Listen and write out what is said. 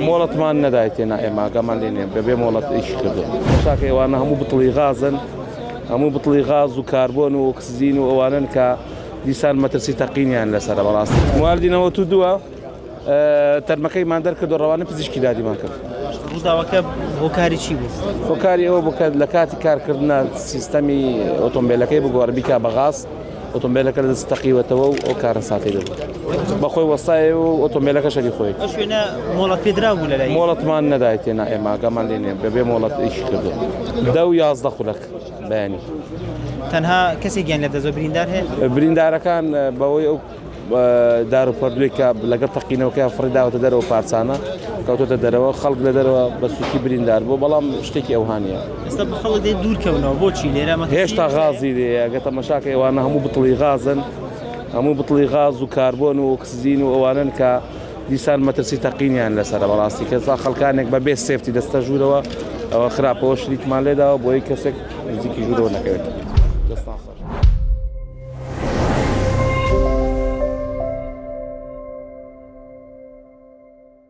مۆڵەتمان نەدایتێنا ئێمە ئاگامان لێ نیە بەبێ مۆڵەت ئیش کردو شاکە ئێوانە هەموو بتڵی غازن هەموو بتڵی غاز و کاربۆن و ئۆکسزین و ئەوانن کە دیسان مەترسی تەقینیان لەسەرە بەڕاستی مواردینەوە تو دووە تەرمەکەیمان دەرکردو ڕەوانە پزیشکی دادیمان کرد ڕووداوەکە هۆکاری چی بوو؟ هۆکاری ئەوە بوو کە لە کاتی کارکردنە سیستەمی ئۆتۆمبیلەکەی بگۆڕ بیکا بە غاز ئۆتۆمبیلەکە لە دەستەقیوەتەوە و ئەو کارە ساتەی دەبوو بەخۆی وەستایە و ئۆتۆمبیلەکە شەری خۆی ئەو شوێنە مۆڵەت پێدرا بوو لەلای مۆڵەتمان نەدایتێنا ئێمە ئاگامان لێ نیە بەبێ مۆڵەت ئیش کردو 10 خولەک بەیانی تەنها کەسێکیان لە دەزۆ بریندار هەیە؟ بریندارەکان بەوەی ئەو دار و پەردووی کە لەگەڵ تەقینەوەکە فڕیداوەتە دەرەوە پارچانە کەوتۆتە دەرەوە خەڵک لە دەرەوە بە سوکی بریندار بۆ بەڵام شتێکی ئەوهانیە ئێستا بە خەڵک دێ دوورکەونەوە بۆچی لێرە هێشتا غازی لێ ئەگەتە مەشاکە ئێوانە هەموو بتڵی غازن هەموو بتڵی غاز و کاربۆن و ئۆکسزین و ئەوانن کە دیسان مەترسی تەقینیان لەسەرە بەڕاستی کەسا خەڵکانێک بە بێ سێفتی دەستە ژوورەوە ئەوە خراپەوە شریکمان لێداوە بۆی کەسێک نزیکی ژوورەوە نەکەوێت دەستان خۆش